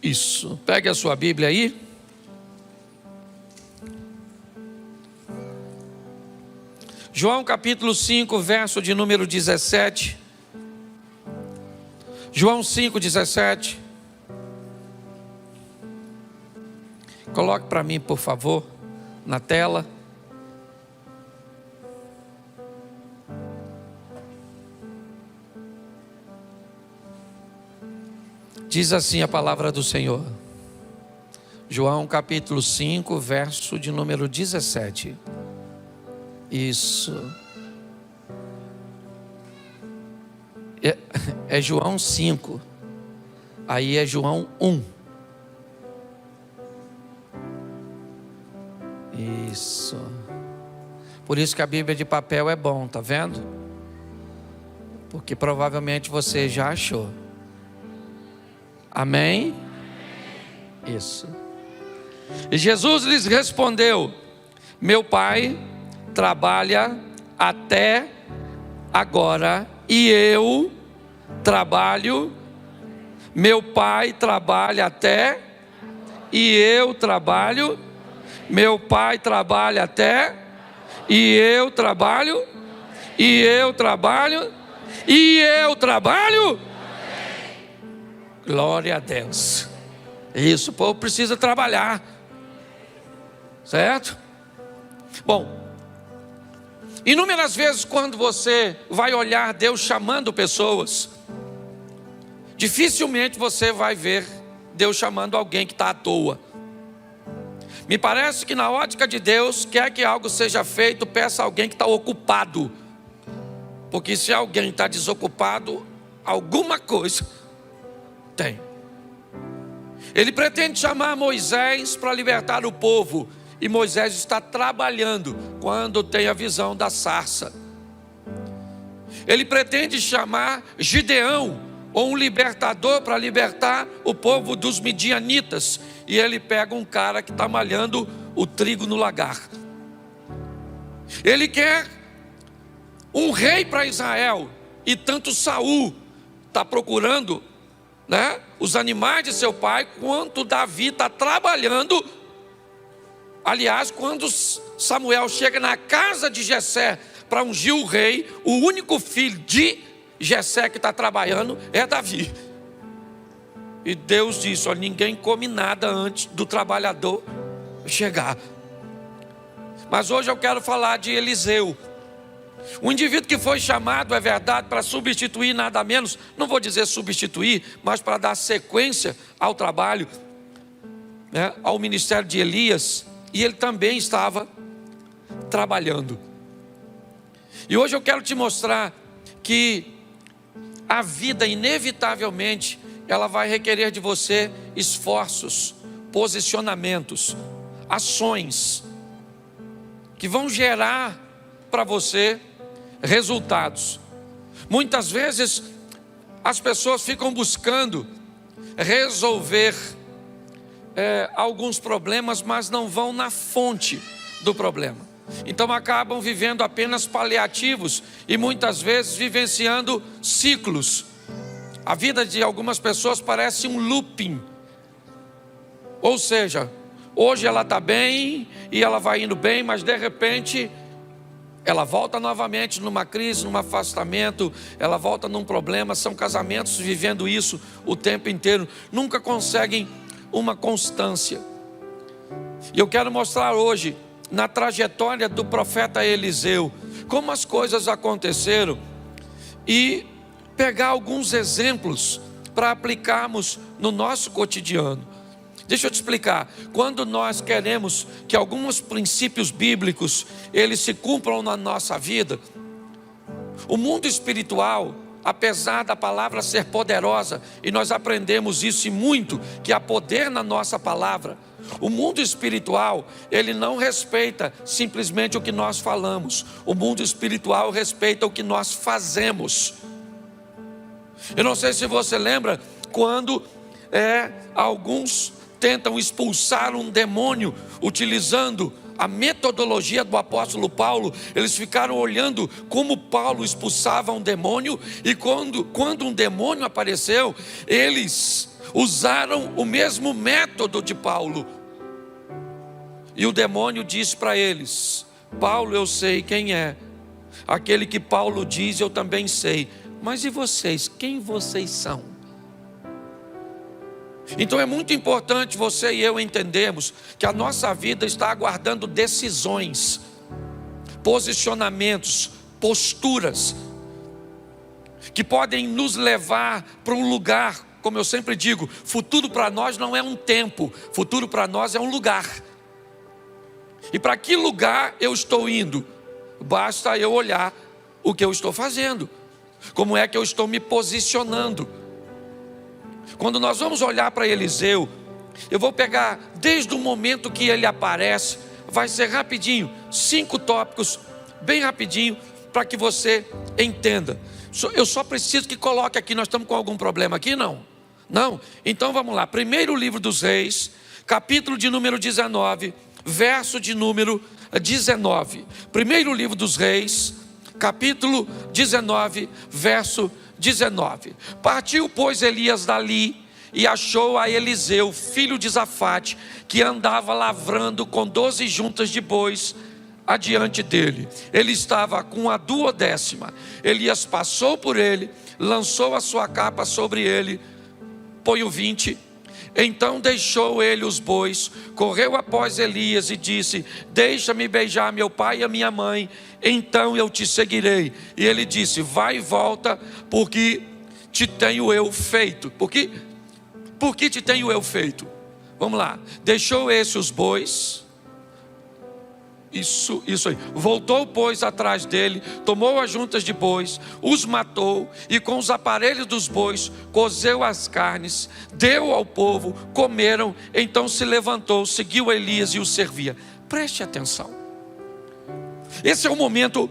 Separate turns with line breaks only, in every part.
Isso, pegue a sua Bíblia aí. João capítulo 5, verso de número 17. João 5, 17. Coloque para mim, por favor, na tela. Diz assim a palavra do Senhor. João capítulo 5, verso de número 17. Isso. É João 5. Aí é João 1. Isso. Por isso que a Bíblia de papel é bom, tá vendo? Porque provavelmente você já achou. Amém? Isso. E Jesus lhes respondeu: meu Pai trabalha até agora e eu trabalho. Meu Pai trabalha até e eu trabalho. Meu Pai trabalha até e eu trabalho. E eu trabalho. E eu trabalho. Glória a Deus. Isso, o povo precisa trabalhar. Certo? Bom, inúmeras vezes quando você vai olhar Deus chamando pessoas, dificilmente você vai ver Deus chamando alguém que está à toa. Me parece que na ótica de Deus, quer que algo seja feito, peça a alguém que está ocupado. Porque se alguém está desocupado, alguma coisa tem. Ele pretende chamar Moisés para libertar o povo. E Moisés está trabalhando quando tem a visão da sarça. Ele pretende chamar Gideão, ou um libertador, para libertar o povo dos midianitas. E ele pega um cara que está malhando o trigo no lagar. Ele quer um rei para Israel. E tanto Saul está procurando, os animais de seu pai, quanto Davi está trabalhando. Aliás, quando Samuel chega na casa de Jessé para ungir o rei, o único filho de Jessé que está trabalhando é Davi. E Deus disse: olha, ninguém come nada antes do trabalhador chegar. Mas hoje eu quero falar de Eliseu. Um indivíduo que foi chamado, é verdade, para substituir nada menos, não vou dizer substituir, mas para dar sequência ao trabalho, ao ministério de Elias. E ele também estava trabalhando. E hoje eu quero te mostrar que a vida, inevitavelmente, ela vai requerer de você esforços, posicionamentos, ações, que vão gerar para você resultados. Muitas vezes as pessoas ficam buscando resolver alguns problemas, mas não vão na fonte do problema. Então acabam vivendo apenas paliativos e muitas vezes vivenciando ciclos. A vida de algumas pessoas parece um looping. Ou seja, hoje ela está bem e ela vai indo bem, mas de repente ela volta novamente numa crise, num afastamento, ela volta num problema. São casamentos vivendo isso o tempo inteiro, nunca conseguem uma constância. E eu quero mostrar hoje, na trajetória do profeta Eliseu, como as coisas aconteceram e pegar alguns exemplos para aplicarmos no nosso cotidiano. Deixa eu te explicar. Quando nós queremos que alguns princípios bíblicos eles se cumpram na nossa vida, o mundo espiritual, apesar da palavra ser poderosa, e nós aprendemos isso e muito, que há poder na nossa palavra, o mundo espiritual, ele não respeita simplesmente o que nós falamos. O mundo espiritual respeita o que nós fazemos. Eu não sei se você lembra, quando alguns tentam expulsar um demônio, utilizando a metodologia do apóstolo Paulo, eles ficaram olhando como Paulo expulsava um demônio, e quando um demônio apareceu, eles usaram o mesmo método de Paulo. E o demônio disse para eles: Paulo, eu sei quem é. Aquele que Paulo diz, eu também sei. Mas e vocês? Quem vocês são? Então é muito importante você e eu entendermos que a nossa vida está aguardando decisões, posicionamentos, posturas, que podem nos levar para um lugar. Como eu sempre digo, futuro para nós não é um tempo, futuro para nós é um lugar. E para que lugar eu estou indo? Basta eu olhar o que eu estou fazendo, como é que eu estou me posicionando. Quando nós vamos olhar para Eliseu, eu vou pegar desde o momento que ele aparece, vai ser rapidinho, 5 tópicos, bem rapidinho, para que você entenda. Eu só preciso que coloque aqui. Nós estamos com algum problema aqui? Não? Então vamos lá. Primeiro livro dos Reis, capítulo de número 19, verso de número 19. Primeiro livro dos Reis, capítulo 19, verso 19. Partiu, pois, Elias dali e achou a Eliseu, filho de Zafate, que andava lavrando com 12 juntas de bois adiante dele. Ele estava com a 12ª. Elias passou por ele, lançou a sua capa sobre ele. Põe o 20. Então deixou ele os bois, correu após Elias e disse: deixa-me beijar meu pai e a minha mãe, então eu te seguirei. E ele disse: vai e volta, porque te tenho eu feito. Por que te tenho eu feito? Vamos lá. Deixou os bois. Isso aí. Voltou, pois, atrás dele, tomou as juntas de bois, os matou e com os aparelhos dos bois cozeu as carnes, deu ao povo, comeram. Então se levantou, seguiu Elias e o servia. Preste atenção. Esse é o momento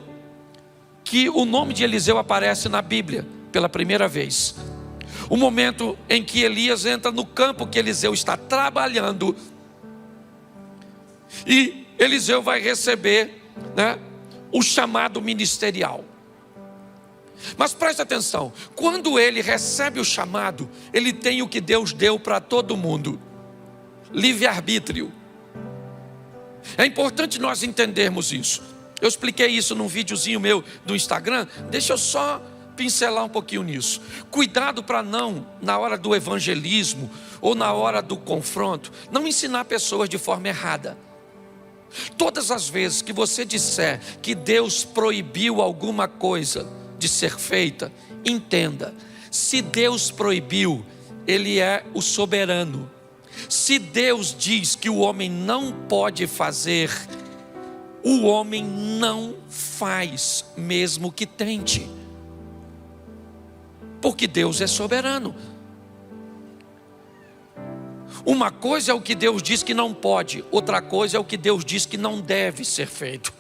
que o nome de Eliseu aparece na Bíblia pela primeira vez. O momento em que Elias entra no campo que Eliseu está trabalhando. E Eliseu vai receber, o chamado ministerial. Mas preste atenção, quando ele recebe o chamado, ele tem o que Deus deu para todo mundo: livre-arbítrio. É importante nós entendermos isso. Eu expliquei isso num videozinho meu do Instagram. Deixa eu só pincelar um pouquinho nisso. Cuidado para não, na hora do evangelismo ou na hora do confronto, não ensinar pessoas de forma errada. Todas as vezes que você disser que Deus proibiu alguma coisa de ser feita, entenda: se Deus proibiu, Ele é o soberano. Se Deus diz que o homem não pode fazer, o homem não faz, mesmo que tente, porque Deus é soberano. Uma coisa é o que Deus diz que não pode, outra coisa é o que Deus diz que não deve ser feito.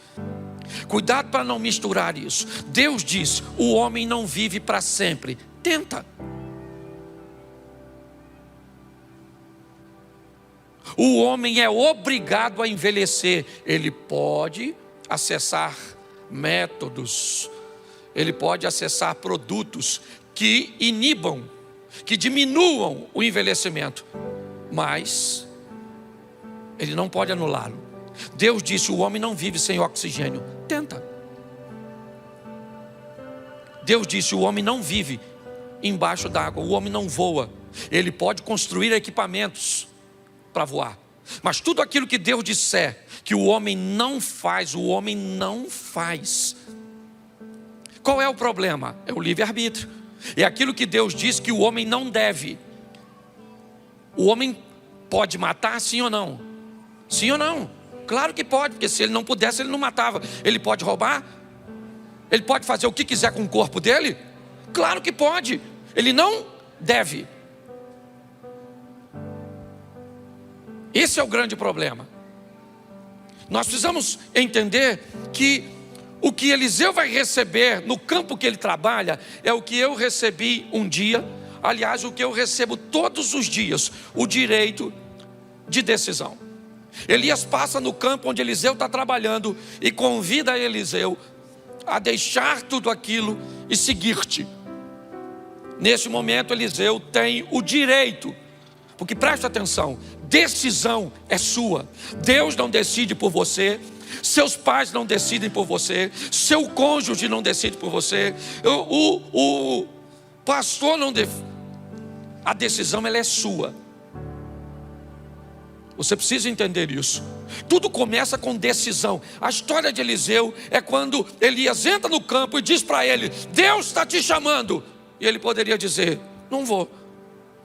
Cuidado para não misturar isso. Deus diz: o homem não vive para sempre. Tenta. O homem é obrigado a envelhecer. Ele pode acessar métodos, ele pode acessar produtos que inibam, que diminuam o envelhecimento, mas ele não pode anulá-lo. Deus disse: o homem não vive sem oxigênio. Tenta. Deus disse: o homem não vive embaixo d'água, o homem não voa. Ele pode construir equipamentos para voar, mas tudo aquilo que Deus disser que o homem não faz, o homem não faz. Qual é o problema? É o livre-arbítrio. É aquilo que Deus diz que o homem não deve. O homem pode matar, sim ou não? Sim ou não? Claro que pode, porque se ele não pudesse, ele não matava. Ele pode roubar? Ele pode fazer o que quiser com o corpo dele? Claro que pode. Ele não deve. Esse é o grande problema. Nós precisamos entender que o que Eliseu vai receber no campo que ele trabalha é o que eu recebi um dia. Aliás, o que eu recebo todos os dias: o direito de decisão. Elias passa no campo onde Eliseu está trabalhando e convida Eliseu a deixar tudo aquilo e seguir-te. Nesse momento, Eliseu tem o direito Porque preste atenção, decisão é sua. Deus não decide por você, seus pais não decidem por você, seu cônjuge não decide por você, o pastor não decide. A decisão ela é sua. Você precisa entender isso. Tudo começa com decisão. A história de Eliseu é quando Elias entra no campo e diz para ele: Deus está te chamando. E ele poderia dizer: não vou,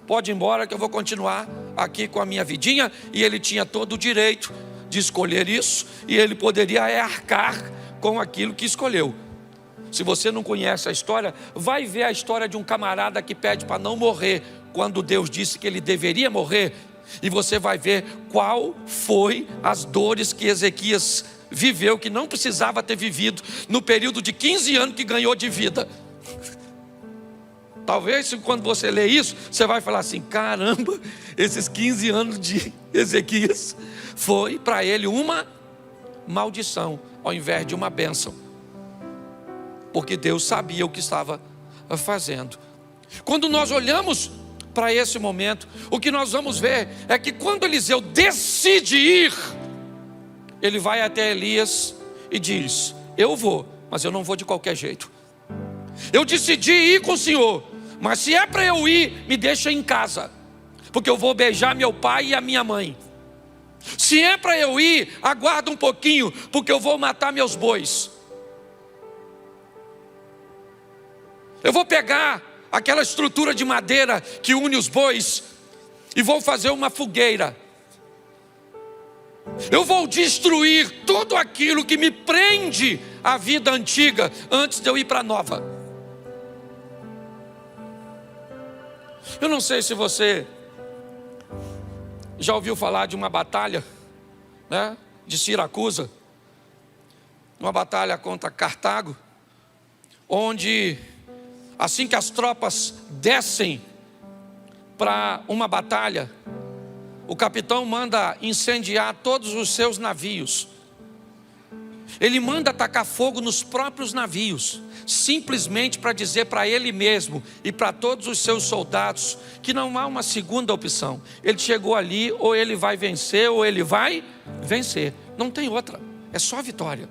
pode ir embora que eu vou continuar aqui com a minha vidinha. E ele tinha todo o direito de escolher isso, e ele poderia arcar com aquilo que escolheu. Se você não conhece a história, vai ver a história de um camarada que pede para não morrer, quando Deus disse que ele deveria morrer. E você vai ver qual foi as dores que Ezequias viveu, que não precisava ter vivido, no período de 15 anos que ganhou de vida. Talvez quando você lê isso, você vai falar assim: caramba, esses 15 anos de Ezequias foi para ele uma maldição, ao invés de uma bênção. Porque Deus sabia o que estava fazendo. Quando nós olhamos para esse momento, o que nós vamos ver é que quando Eliseu decide ir, ele vai até Elias e diz: eu vou, mas eu não vou de qualquer jeito. Eu decidi ir com o Senhor, mas se é para eu ir, me deixa em casa, porque eu vou beijar meu pai e a minha mãe. Se é para eu ir, aguarda um pouquinho, porque eu vou matar meus bois. Eu vou pegar aquela estrutura de madeira que une os bois e vou fazer uma fogueira. Eu vou destruir tudo aquilo que me prende à vida antiga antes de eu ir para a nova. Eu não sei se você já ouviu falar de uma batalha, né, de Siracusa, uma batalha contra Cartago, onde assim que as tropas descem para uma batalha, o capitão manda incendiar todos os seus navios. Ele manda atacar fogo nos próprios navios, simplesmente para dizer para ele mesmo e para todos os seus soldados que não há uma segunda opção. Ele chegou ali, ou ele vai vencer ou ele vai vencer, não tem outra, é só vitória.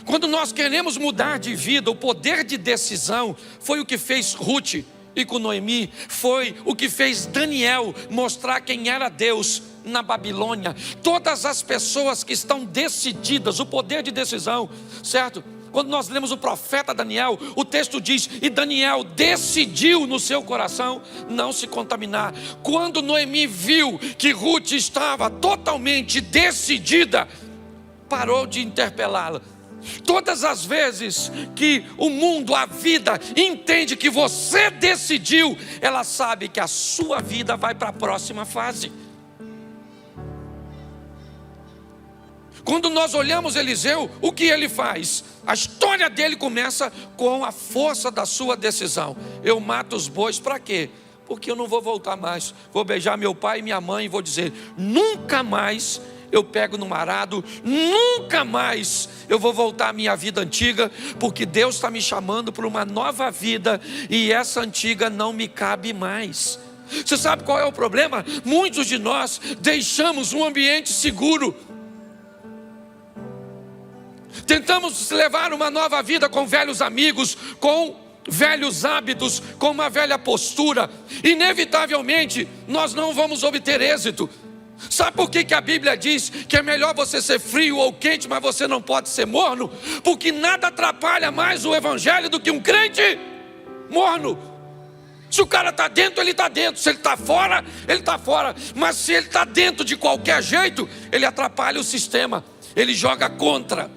Quando nós queremos mudar de vida, o poder de decisão foi o que fez Ruth e com Noemi, foi o que fez Daniel mostrar quem era Deus na Babilônia. Todas as pessoas que estão decididas, o poder de decisão, certo? Quando nós lemos o profeta Daniel, o texto diz: e Daniel decidiu no seu coração não se contaminar. Quando Noemi viu que Ruth estava totalmente decidida, parou de interpelá-la. Todas as vezes que o mundo, a vida, entende que você decidiu, ela sabe que a sua vida vai para a próxima fase. Quando nós olhamos Eliseu, o que ele faz? A história dele começa com a força da sua decisão. Eu mato os bois para quê? Porque eu não vou voltar mais. Vou beijar meu pai e minha mãe e vou dizer: nunca mais eu pego no arado, nunca mais eu vou voltar à minha vida antiga, porque Deus está me chamando para uma nova vida e essa antiga não me cabe mais. Você sabe qual é o problema? Muitos de nós deixamos um ambiente seguro. Tentamos levar uma nova vida com velhos amigos, com velhos hábitos, com uma velha postura. Inevitavelmente nós não vamos obter êxito. Sabe por que a Bíblia diz que é melhor você ser frio ou quente, mas você não pode ser morno? Porque nada atrapalha mais o evangelho do que um crente morno. Se o cara está dentro, ele está dentro. Se ele está fora, ele está fora. Mas se ele está dentro de qualquer jeito, ele atrapalha o sistema, ele joga contra.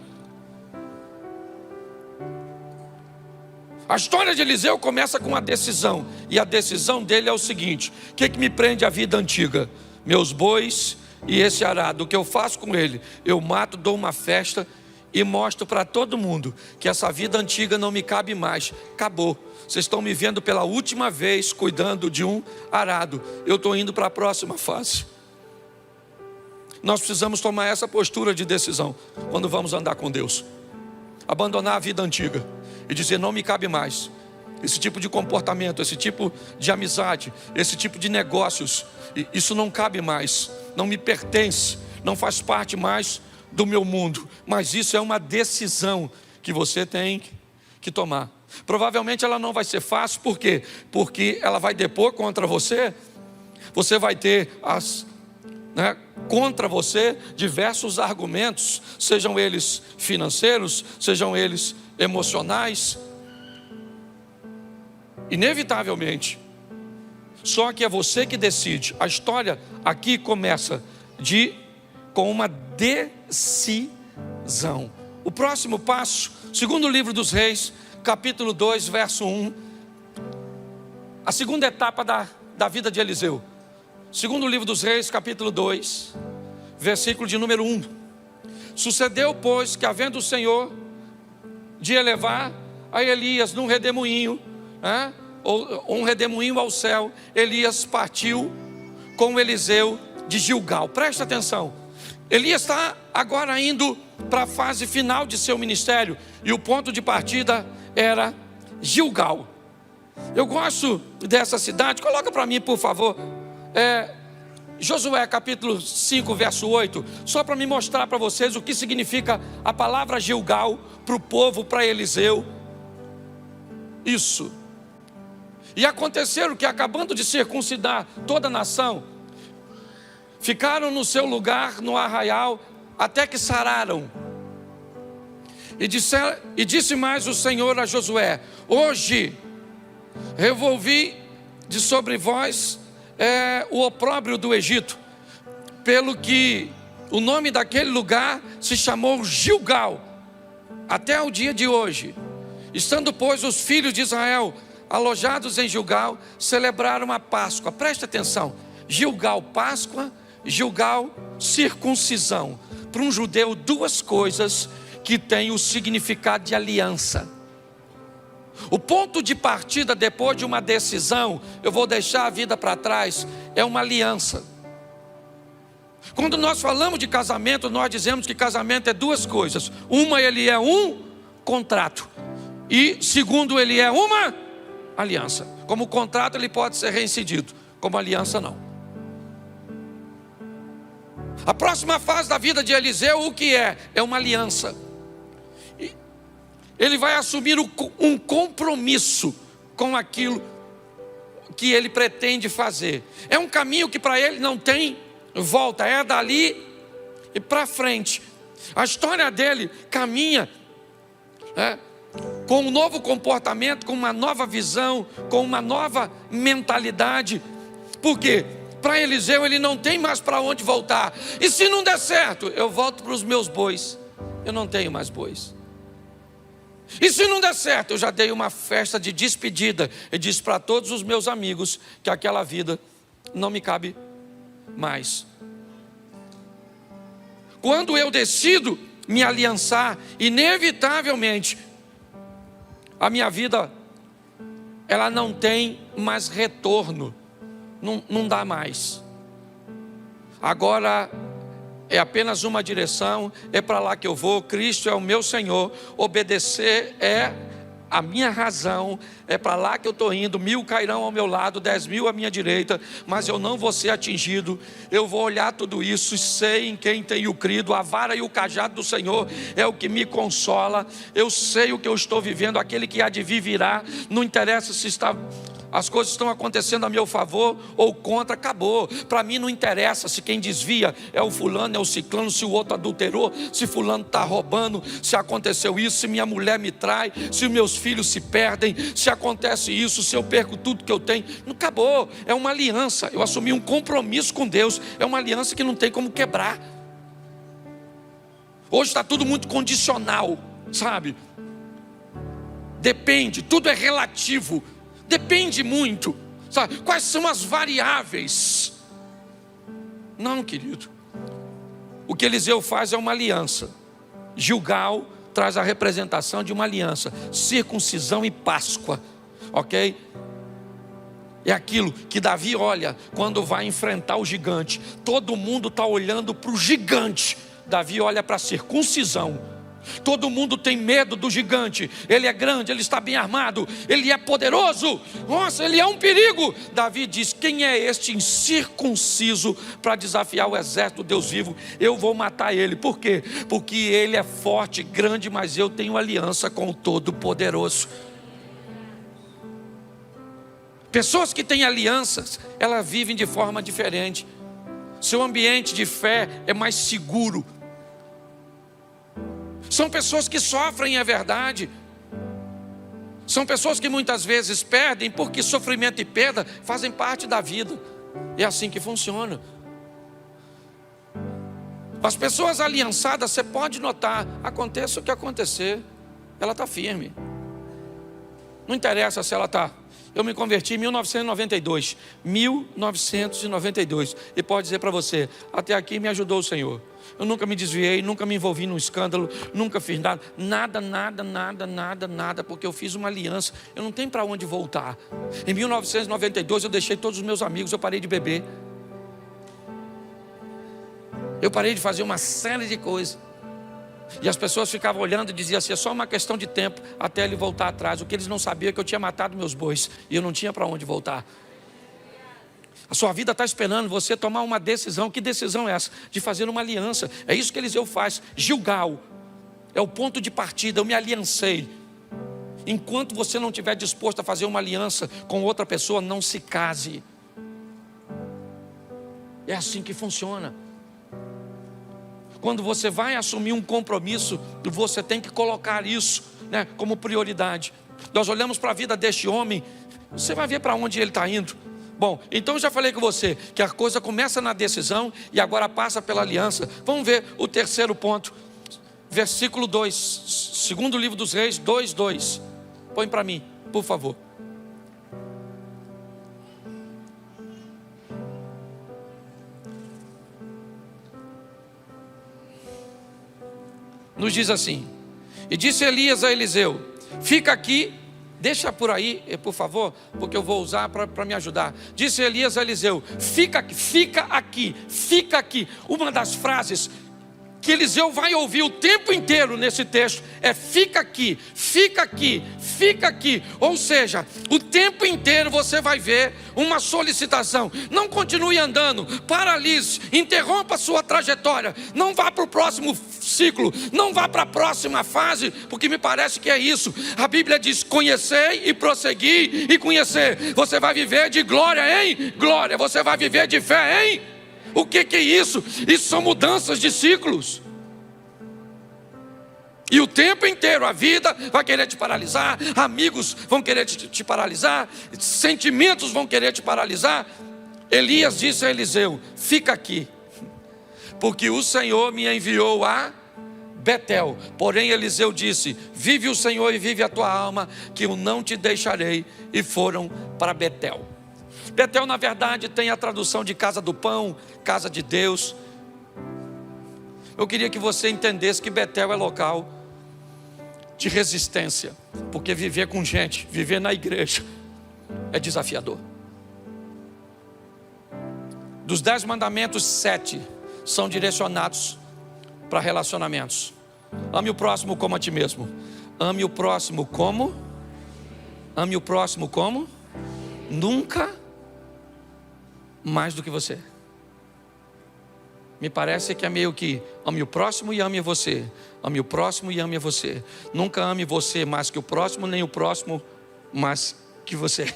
A história de Eliseu começa com uma decisão, e a decisão dele é o seguinte: o que me prende à vida antiga? Meus bois e esse arado. O que eu faço com ele? Eu mato, dou uma festa e mostro para todo mundo que essa vida antiga não me cabe mais. Acabou. Vocês estão me vendo pela última vez cuidando de um arado. Eu estou indo para a próxima fase. Nós precisamos tomar essa postura de decisão quando vamos andar com Deus. Abandonar a vida antiga e dizer: não me cabe mais. esse tipo de comportamento, esse tipo de amizade, esse tipo de negócios, isso não cabe mais, não me pertence, não faz parte mais do meu mundo. Mas isso é uma decisão que você tem que tomar. Provavelmente ela não vai ser fácil, por quê? Porque ela vai depor contra você. Você vai ter contra você diversos argumentos, sejam eles financeiros, sejam eles emocionais. Inevitavelmente. Só que é você que decide. A história aqui começa com uma decisão. O próximo passo, segundo livro dos Reis, capítulo 2, verso 1. A segunda etapa da vida de Eliseu. Segundo livro dos Reis, capítulo 2, versículo de número 1. Sucedeu, pois, que havendo o Senhor de elevar a Elias num redemoinho, ou um redemoinho ao céu, Elias partiu com Eliseu de Gilgal. Presta atenção, Elias está agora indo para a fase final de seu ministério, e o ponto de partida era Gilgal. Eu gosto dessa cidade, coloca para mim por favor, Josué capítulo 5 verso 8, só para me mostrar para vocês o que significa a palavra Gilgal para o povo, para Eliseu. Isso. E aconteceram que, acabando de circuncidar toda a nação, ficaram no seu lugar no arraial até que sararam. E disse mais o Senhor a Josué: hoje revolvi de sobre vós o opróbrio do Egito, pelo que o nome daquele lugar se chamou Gilgal até o dia de hoje. Estando, pois, os filhos de Israel alojados em Gilgal, celebraram a Páscoa. Preste atenção, Gilgal, Páscoa, Gilgal, circuncisão. Para um judeu, duas coisas que têm o significado de aliança. O ponto de partida depois de uma decisão, eu vou deixar a vida para trás, é uma aliança. Quando nós falamos de casamento, nós dizemos que casamento é duas coisas. Uma, ele é um contrato. E segundo, ele é uma aliança. Como contrato ele pode ser reincidido, como aliança não. A próxima fase da vida de Eliseu, o que é? É uma aliança. Ele vai assumir um compromisso com aquilo que ele pretende fazer. É um caminho que para ele não tem volta, é dali e para frente. A história dele caminha com um novo comportamento, com uma nova visão, com uma nova mentalidade. Por quê? Para Eliseu ele não tem mais para onde voltar. E se não der certo, eu volto para os meus bois. Eu não tenho mais bois. E se não der certo, eu já dei uma festa de despedida e disse para todos os meus amigos que aquela vida não me cabe mais. Quando eu decido me aliançar, inevitavelmente a minha vida ela não tem mais retorno, não dá mais. Agora é apenas uma direção, é para lá que eu vou. Cristo é o meu Senhor, obedecer é a minha razão, é para lá que eu estou indo. 1000 cairão ao meu lado, 10.000 à minha direita, mas eu não vou ser atingido. Eu vou olhar tudo isso e sei em quem tenho crido. A vara e o cajado do Senhor é o que me consola. Eu sei o que eu estou vivendo, aquele que há de vir virá. Não interessa se as coisas estão acontecendo a meu favor ou contra, acabou. Para mim não interessa se quem desvia é o fulano, é o ciclano, se o outro adulterou, se fulano está roubando, se aconteceu isso, se minha mulher me trai, se meus filhos se perdem, se acontece isso, se eu perco tudo que eu tenho. Não, acabou, é uma aliança. Eu assumi um compromisso com Deus, é uma aliança que não tem como quebrar. Hoje está tudo muito condicional, sabe? Depende, tudo é relativo. Depende muito, sabe? Quais são as variáveis? Não, querido. O que Eliseu faz é uma aliança. Gilgal traz a representação de uma aliança. Circuncisão e Páscoa, ok? É aquilo que Davi olha quando vai enfrentar o gigante. Todo mundo está olhando para o gigante. Davi olha para a circuncisão. Todo mundo tem medo do gigante. Ele é grande, ele está bem armado, ele é poderoso. Nossa, ele é um perigo. Davi diz: quem é este incircunciso para desafiar o exército do Deus vivo? Eu vou matar ele. Por quê? Porque ele é forte, grande, mas eu tenho aliança com o Todo-Poderoso. Pessoas que têm alianças, elas vivem de forma diferente. Seu ambiente de fé é mais seguro. São pessoas que sofrem, é verdade. São pessoas que muitas vezes perdem, porque sofrimento e perda fazem parte da vida. É assim que funciona. As pessoas aliançadas, você pode notar, aconteça o que acontecer, ela está firme. Não interessa se ela está. Eu me converti em 1992. E pode dizer para você, até aqui me ajudou o Senhor. Eu nunca me desviei, nunca me envolvi num escândalo, nunca fiz nada, porque eu fiz uma aliança. Eu não tenho para onde voltar. Em 1992 eu deixei todos os meus amigos, eu parei de beber. Eu parei de fazer uma série de coisas. E as pessoas ficavam olhando e diziam assim: é só uma questão de tempo até ele voltar atrás. O que eles não sabiam é que eu tinha matado meus bois e eu não tinha para onde voltar. A sua vida está esperando você tomar uma decisão. Que decisão é essa? De fazer uma aliança. É isso que Eliseu faz. Gilgal é o ponto de partida. Eu me aliancei. Enquanto você não estiver disposto a fazer uma aliança com outra pessoa, não se case. É assim que funciona. Quando você vai assumir um compromisso, você tem que colocar isso, como prioridade. Nós olhamos para a vida deste homem, você vai ver para onde ele está indo. Bom, então eu já falei com você que a coisa começa na decisão e agora passa pela aliança. Vamos ver o terceiro ponto. Versículo 2, segundo livro dos Reis, 2:2. Põe para mim, por favor. Nos diz assim: e disse Elias a Eliseu: fica aqui, deixa por aí, por favor, porque eu vou usar para me ajudar. Disse Elias a Eliseu: fica aqui. Uma das frases que Eliseu vai ouvir o tempo inteiro nesse texto é: fica aqui. Ou seja, o tempo inteiro você vai ver uma solicitação. Não continue andando, paralise, interrompa a sua trajetória, não vá para o próximo ciclo, não vá para a próxima fase, porque me parece que é isso. A Bíblia diz: conhecer e prosseguir e conhecer. Você vai viver de glória em glória, você vai viver de fé em... O que é isso? Isso são mudanças de ciclos. E o tempo inteiro a vida vai querer te paralisar, amigos vão querer te paralisar, sentimentos vão querer te paralisar. Elias disse a Eliseu: fica aqui, porque o Senhor me enviou a Betel. Porém Eliseu disse: vive o Senhor e vive a tua alma, que eu não te deixarei. E foram para Betel. Betel, na verdade, tem a tradução de casa do pão, casa de Deus. Eu queria que você entendesse que Betel é local de resistência, porque viver com gente, viver na igreja é desafiador. Dos 10 mandamentos, 7 são direcionados para relacionamentos. Ame o próximo como a ti mesmo. Ame o próximo como? Ame o próximo como? Nunca mais do que você. Me parece que é meio que ame o próximo e ame você. Ame o próximo e ame a você. Nunca ame você mais que o próximo, nem o próximo mais que você.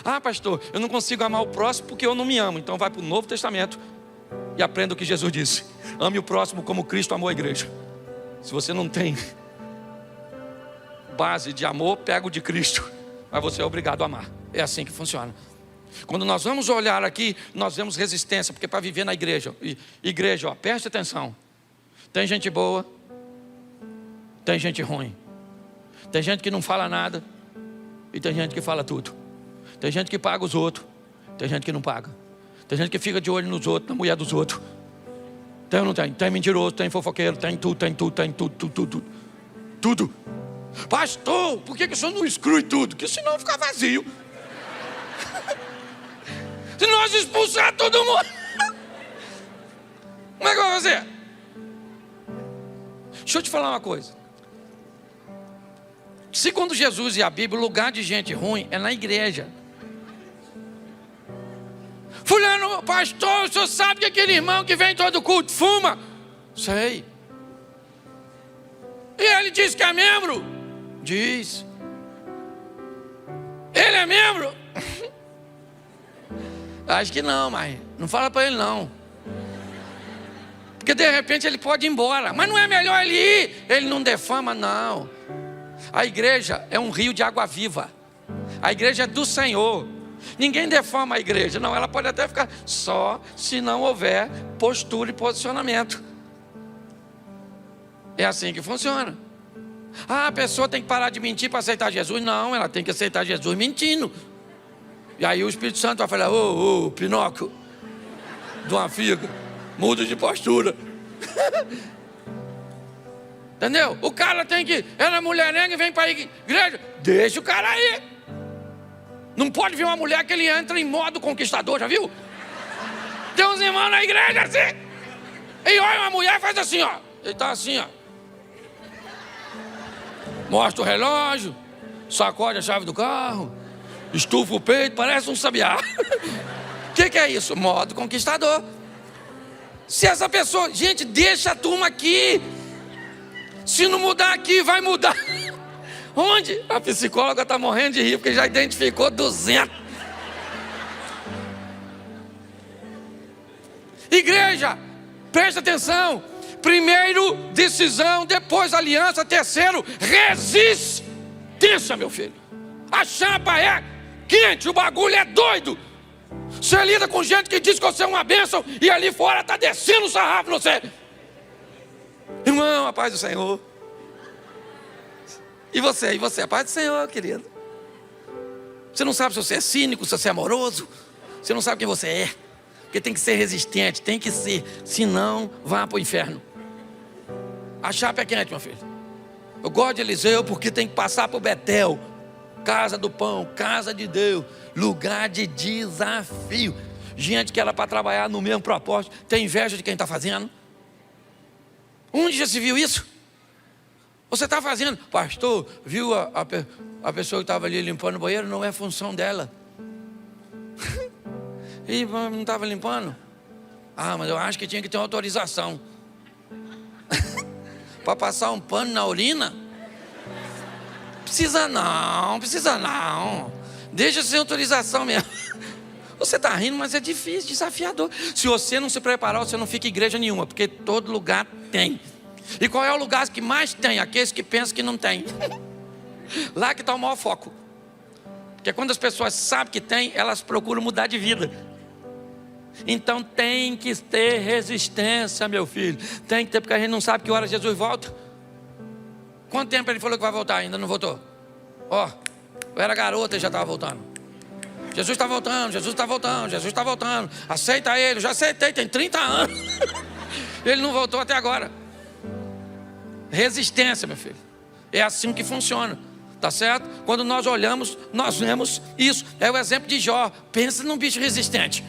Ah, pastor, eu não consigo amar o próximo porque eu não me amo. Então vai para o Novo Testamento e aprenda o que Jesus disse: ame o próximo como Cristo amou a igreja. Se você não tem base de amor, pega o de Cristo, mas você é obrigado a amar. É assim que funciona. Quando nós vamos olhar aqui, nós vemos resistência, porque para viver na igreja, preste atenção, tem gente boa, tem gente ruim, tem gente que não fala nada e tem gente que fala tudo, tem gente que paga os outros, tem gente que não paga, tem gente que fica de olho nos outros, na mulher dos outros. Tem ou não tem? Tem mentiroso, tem fofoqueiro, tem tudo. Pastor, por que o senhor não exclui tudo? Porque senão fica vazio. Se nós expulsar todo mundo, como é que vai fazer? Deixa eu te falar uma coisa. Segundo Jesus e a Bíblia, o lugar de gente ruim é na igreja. Fulano, pastor, o senhor sabe que aquele irmão que vem todo culto fuma? Sei. E ele diz que é membro? Diz. Ele é membro? Acho que não, mas não fala para ele não. Porque de repente ele pode ir embora. Mas não é melhor ele ir? Ele não defama, não. A igreja é um rio de água viva. A igreja é do Senhor. Ninguém defama a igreja. Não, ela pode até ficar só se não houver postura e posicionamento. É assim que funciona. Ah, a pessoa tem que parar de mentir para aceitar Jesus. Não, ela tem que aceitar Jesus mentindo. E aí o Espírito Santo vai falar: ô, Pinóquio, de uma figa, muda de postura. Entendeu? O cara tem que, ela é mulherenga e vem para a igreja. Deixa o cara aí. Não pode ver uma mulher que ele entra em modo conquistador, já viu? Tem uns irmãos na igreja assim. E olha, uma mulher faz assim, ó. Ele está assim, ó. Mostra o relógio, sacode a chave do carro, estufa o peito, parece um sabiá. O que é isso? Modo conquistador. Se essa pessoa, gente, deixa a turma aqui. Se não mudar aqui, vai mudar. Onde? A psicóloga está morrendo de rir, porque já identificou 200. Igreja, presta atenção. Primeiro, decisão, depois aliança, terceiro, resistência, meu filho. A chapa é quente, o bagulho é doido. Você lida com gente que diz que você é uma bênção e ali fora está descendo o sarrafo no você. Irmão, a paz do Senhor. E você, a paz do Senhor, querido. Você não sabe se você é cínico, se você é amoroso. Você não sabe quem você é. Porque tem que ser resistente, tem que ser. Senão, vá para o inferno. A chapa é quente, meu filho. Eu gosto de Eliseu porque tem que passar por Betel. Casa do pão, casa de Deus. Lugar de desafio. Gente que era para trabalhar no mesmo propósito. Tem inveja de quem está fazendo? Onde já se viu isso? Você está fazendo, pastor, viu a pessoa que estava ali limpando o banheiro? Não é função dela. E não estava limpando? Ah, mas eu acho que tinha que ter uma autorização. Para passar um pano na urina? Precisa não. Deixa sem autorização mesmo. Você está rindo, mas é difícil, desafiador. Se você não se preparar, você não fica em igreja nenhuma, porque todo lugar tem. E qual é o lugar que mais tem? Aqueles que pensam que não tem. Lá que está o maior foco. Porque quando as pessoas sabem que tem, elas procuram mudar de vida. Então tem que ter resistência, meu filho. Tem que ter, porque a gente não sabe que hora Jesus volta. Quanto tempo ele falou que vai voltar? Ainda não voltou. Ó, eu era garota e já estava voltando. Jesus está voltando, Jesus está voltando, Jesus está voltando. Aceita ele, já aceitei, tem 30 anos. Ele não voltou até agora. Resistência, meu filho. É assim que funciona, tá certo? Quando nós olhamos, nós vemos isso. É o exemplo de Jó. Pensa num bicho resistente.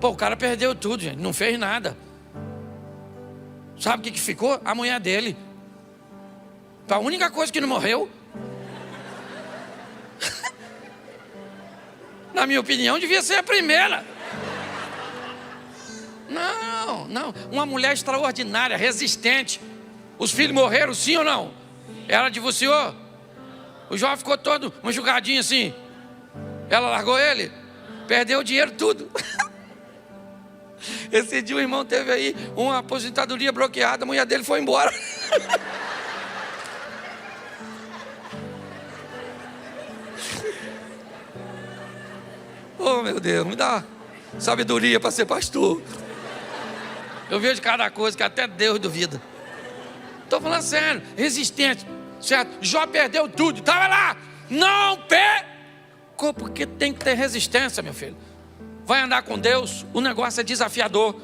Pô, o cara perdeu tudo, gente. Não fez nada. Sabe o que ficou? A mulher dele. A única coisa que não morreu. Na minha opinião, devia ser a primeira. Não. Uma mulher extraordinária, resistente. Os filhos morreram, sim ou não? Ela divorciou. O Jó ficou todo machucadinho assim. Ela largou ele. Perdeu o dinheiro tudo. Esse dia o irmão teve aí uma aposentadoria bloqueada. A mulher dele foi embora. Oh, meu Deus, me dá sabedoria para ser pastor. Eu vejo cada coisa que até Deus duvida. Estou falando sério, resistente, certo? Jó perdeu tudo, estava lá. Não pecou, porque tem que ter resistência, meu filho. Vai andar com Deus, o negócio é desafiador.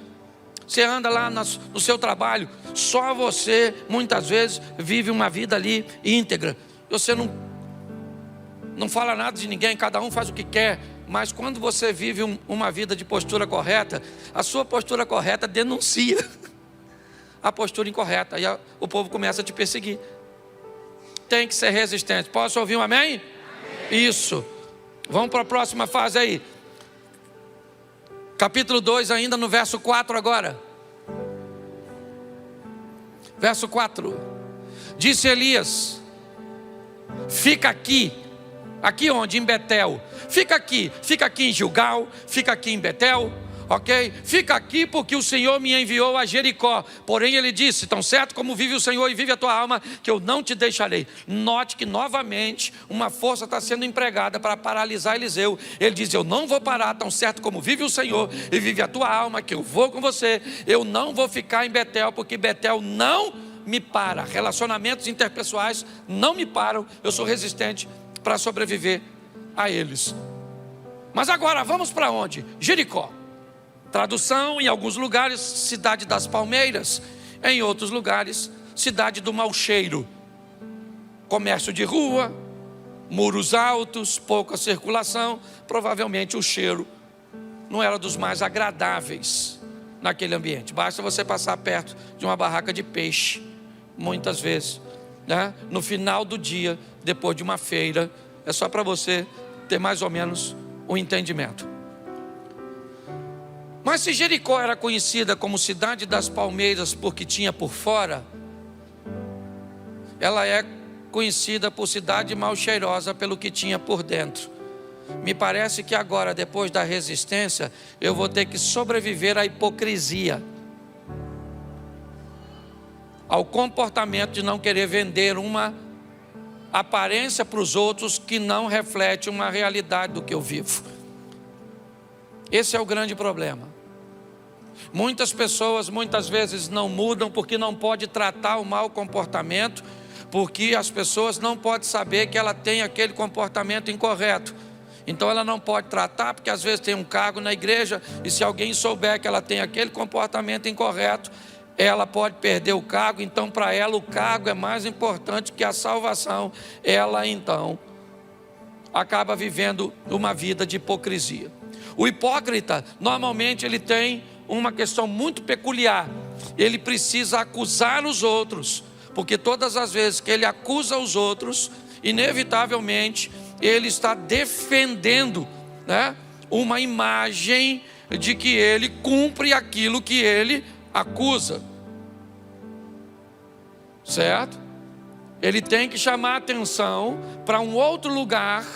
Você anda lá no seu trabalho, só você, muitas vezes, vive uma vida ali íntegra. Você não fala nada de ninguém, cada um faz o que quer. Mas quando você vive uma vida de postura correta, a sua postura correta denuncia. a postura incorreta. Aí o povo começa a te perseguir. Tem que ser resistente. Posso ouvir um amém? Amém. Isso. Vamos para a próxima fase aí. Capítulo 2, ainda no verso 4 agora. Verso 4. Disse Elias: fica aqui. Aqui onde? Em Betel. Fica aqui em Gilgal, fica aqui em Betel, ok? Fica aqui porque o Senhor me enviou a Jericó. Porém ele disse: tão certo como vive o Senhor e vive a tua alma, que eu não te deixarei. Note que novamente uma força está sendo empregada para paralisar Eliseu. Ele diz: eu não vou parar, tão certo como vive o Senhor e vive a tua alma, que eu vou com você. Eu não vou ficar em Betel, porque Betel não me para. Relacionamentos interpessoais não me param. Eu sou resistente para sobreviver a eles. Mas agora vamos para onde? Jericó. Tradução: em alguns lugares, cidade das palmeiras. Em outros lugares, cidade do mau cheiro. Comércio de rua, muros altos, pouca circulação. Provavelmente o cheiro não era dos mais agradáveis naquele ambiente. Basta você passar perto de uma barraca de peixe, muitas vezes, né? No final do dia, depois de uma feira. É só para você ter mais ou menos um entendimento. Mas se Jericó era conhecida como cidade das palmeiras porque tinha por fora, ela é conhecida por cidade mal cheirosa pelo que tinha por dentro. Me parece que agora, depois da resistência, eu vou ter que sobreviver à hipocrisia, ao comportamento de não querer vender uma aparência para os outros que não reflete uma realidade do que eu vivo. Esse é o grande problema. Muitas pessoas muitas vezes não mudam porque não pode tratar o mau comportamento, porque as pessoas não podem saber que ela tem aquele comportamento incorreto. Então ela não pode tratar, porque às vezes tem um cargo na igreja, e se alguém souber que ela tem aquele comportamento incorreto, ela pode perder o cargo. Então para ela o cargo é mais importante que a salvação. Ela então acaba vivendo uma vida de hipocrisia. O hipócrita normalmente ele tem uma questão muito peculiar. Ele precisa acusar os outros, porque todas as vezes que ele acusa os outros, inevitavelmente ele está defendendo, né, uma imagem de que ele cumpre aquilo que ele acusa, certo? Ele tem que chamar atenção para um outro lugar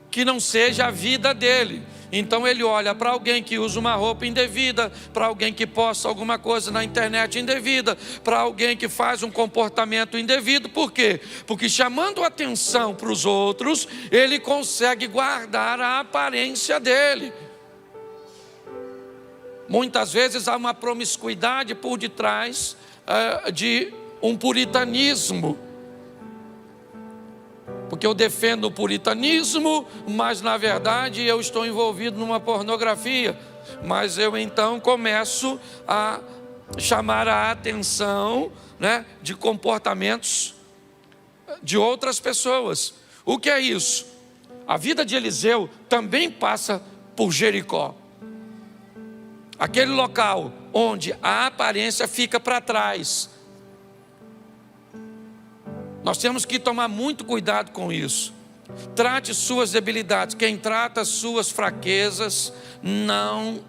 que não seja a vida dele. Então ele olha para alguém que usa uma roupa indevida, para alguém que posta alguma coisa na internet indevida, para alguém que faz um comportamento indevido. Por quê? Porque chamando atenção para os outros, ele consegue guardar a aparência dele. Muitas vezes há uma promiscuidade por detrás de um puritanismo. Porque eu defendo o puritanismo, mas na verdade eu estou envolvido numa pornografia. Mas eu então começo a chamar a atenção, né, de comportamentos de outras pessoas. O que é isso? A vida de Eliseu também passa por Jericó. Aquele local onde a aparência fica para trás. Nós temos que tomar muito cuidado com isso. Trate suas debilidades. Quem trata suas fraquezas não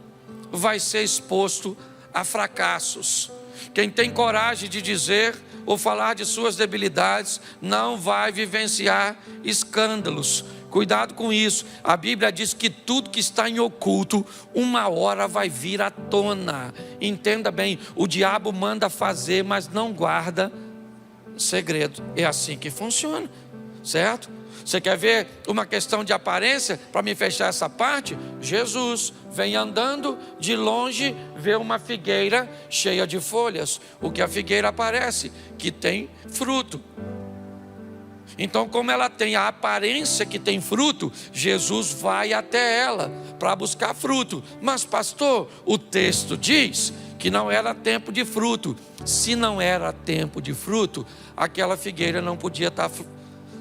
vai ser exposto a fracassos. Quem tem coragem de dizer ou falar de suas debilidades não vai vivenciar escândalos. Cuidado com isso. A Bíblia diz que tudo que está em oculto, uma hora vai vir à tona. Entenda bem, o diabo manda fazer, mas não guarda segredo. É assim que funciona, certo? Você quer ver uma questão de aparência? Para me fechar essa parte, Jesus vem andando de longe, vê uma figueira cheia de folhas. O que a figueira aparece? Que tem fruto. Então, como ela tem a aparência que tem fruto, Jesus vai até ela para buscar fruto. Mas pastor, o texto diz que não era tempo de fruto. Se não era tempo de fruto, aquela figueira não podia estar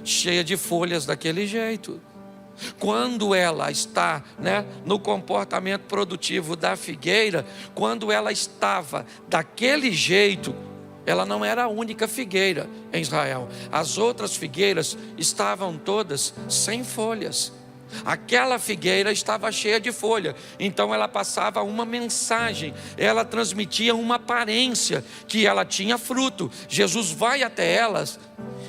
cheia de folhas daquele jeito. quando ela está, no comportamento produtivo da figueira, quando ela estava daquele jeito, ela não era a única figueira em Israel. As outras figueiras estavam todas sem folhas. Aquela figueira estava cheia de folha, então ela passava uma mensagem, ela transmitia uma aparência que ela tinha fruto. Jesus vai até elas,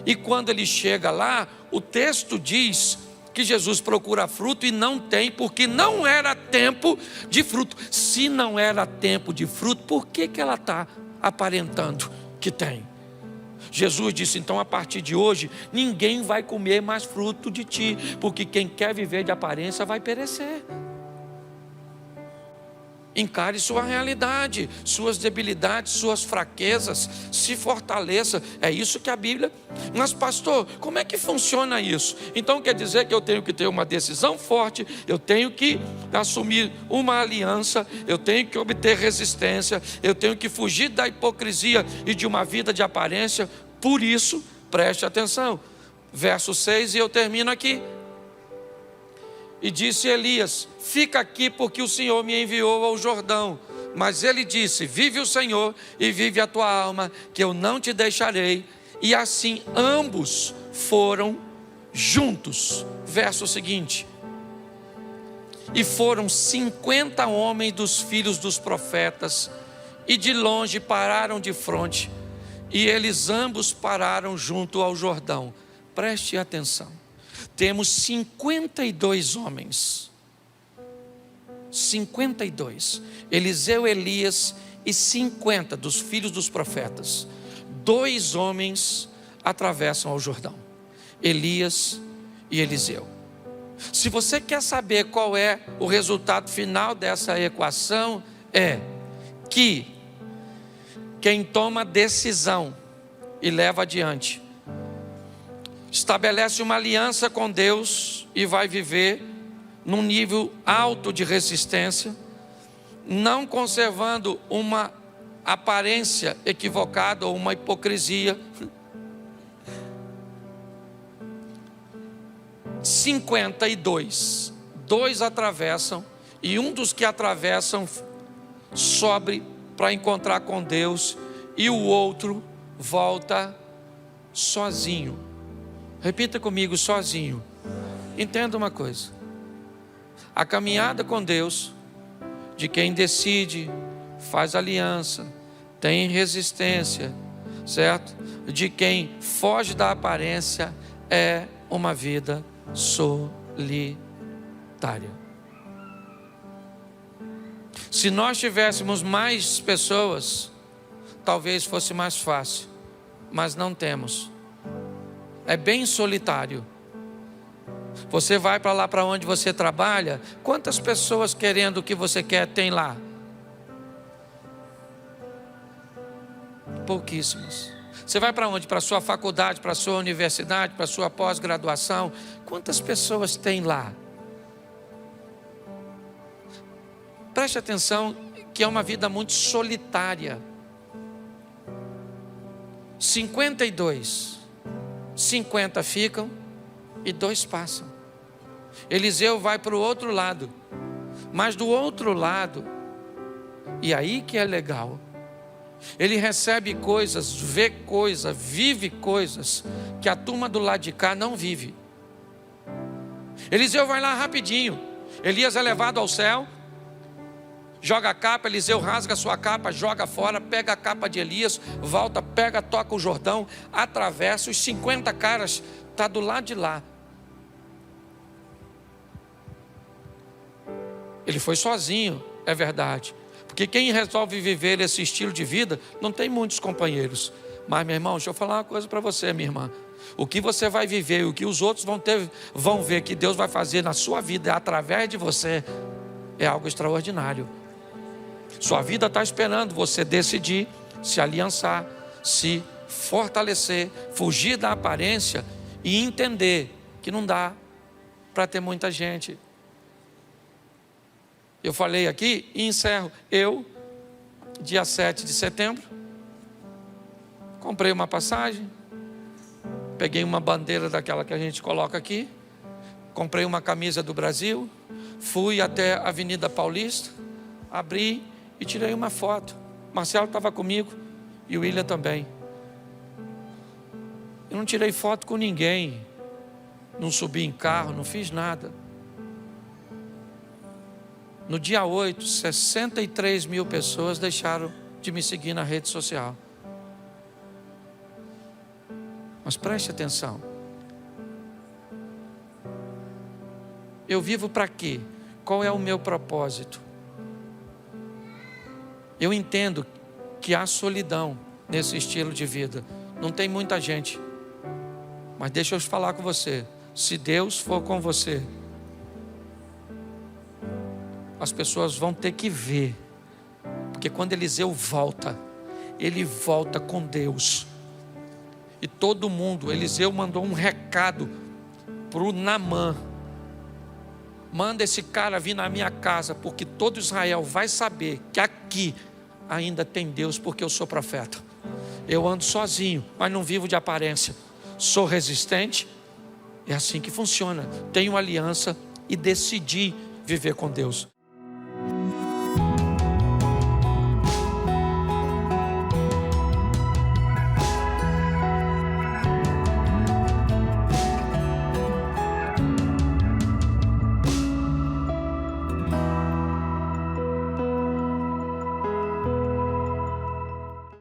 e quando ele chega lá, o texto diz que Jesus procura fruto e não tem, porque não era tempo de fruto. Se não era tempo de fruto, por que ela está aparentando que tem? Jesus disse: então a partir de hoje ninguém vai comer mais fruto de ti, porque quem quer viver de aparência vai perecer. Encare sua realidade, suas debilidades, suas fraquezas, se fortaleça. É isso que a Bíblia. Mas pastor, como é que funciona isso? Então quer dizer que eu tenho que ter uma decisão forte, eu tenho que assumir uma aliança, eu tenho que obter resistência, eu tenho que fugir da hipocrisia e de uma vida de aparência. Por isso, preste atenção, verso 6, e eu termino aqui. E disse Elias: fica aqui, porque o Senhor me enviou ao Jordão. Mas ele disse: vive o Senhor e vive a tua alma, que eu não te deixarei. E assim ambos foram juntos. Verso seguinte: e foram 50 homens dos filhos dos profetas, e de longe pararam de fronte, e eles ambos pararam junto ao Jordão. Preste atenção. Temos 52 homens, 52, Eliseu, Elias e 50 dos filhos dos profetas. 2 homens atravessam ao Jordão, Elias e Eliseu. Se você quer saber qual é o resultado final dessa equação, é que quem toma decisão e leva adiante, estabelece uma aliança com Deus e vai viver num nível alto de resistência, não conservando uma aparência equivocada ou uma hipocrisia. 52, 2 atravessam, e um dos que atravessam sobe para encontrar com Deus, e o outro volta sozinho. Repita comigo: sozinho. Entenda uma coisa: a caminhada com Deus, de quem decide, faz aliança, tem resistência, certo? De quem foge da aparência, é uma vida solitária. Se nós tivéssemos mais pessoas, talvez fosse mais fácil, mas não temos. É bem solitário. Você vai para lá, para onde você trabalha, quantas pessoas querendo o que você quer tem lá? Pouquíssimas. Você vai para onde? Para a sua faculdade, para a sua universidade, para a sua pós-graduação, quantas pessoas tem lá? Preste atenção que é uma vida muito solitária. 52, 50 ficam e 2 passam. Eliseu vai para o outro lado, mas do outro lado, e aí que é legal, ele recebe coisas, vê coisas, vive coisas que a turma do lado de cá não vive. Eliseu vai lá rapidinho, Elias é levado ao céu, joga a capa, Eliseu rasga a sua capa, joga fora, pega a capa de Elias, volta, pega, toca o Jordão, atravessa, os 50 caras estão do lado de lá. Ele foi sozinho, é verdade, porque quem resolve viver esse estilo de vida não tem muitos companheiros. Mas, meu irmão, deixa eu falar uma coisa para você, minha irmã: o que você vai viver, o que os outros vão ver que Deus vai fazer na sua vida através de você, é algo extraordinário. Sua vida está esperando você decidir se aliançar, se fortalecer, fugir da aparência e entender que não dá para ter muita gente. Eu falei aqui e encerro. Eu, dia 7 de setembro, comprei uma passagem, peguei uma bandeira daquela que a gente coloca aqui, Comprei uma camisa do Brasil, fui até a Avenida Paulista, abri e tirei uma foto. Marcelo estava comigo e o William também. Eu não tirei foto com ninguém, não subi em carro, não fiz nada. No dia 8, 63 mil pessoas deixaram de me seguir na rede social. Mas preste atenção. Eu vivo para quê? Qual é o meu propósito? Eu entendo que há solidão nesse estilo de vida. Não tem muita gente. Mas deixa eu falar com você. Se Deus for com você, as pessoas vão ter que ver. Porque quando Eliseu volta, ele volta com Deus. E todo mundo, Eliseu mandou um recado para o Naamã: manda esse cara vir na minha casa, porque todo Israel vai saber que aqui ainda tem Deus, porque eu sou profeta. Eu ando sozinho, mas não vivo de aparência. Sou resistente. É assim que funciona. Tenho aliança e decidi viver com Deus.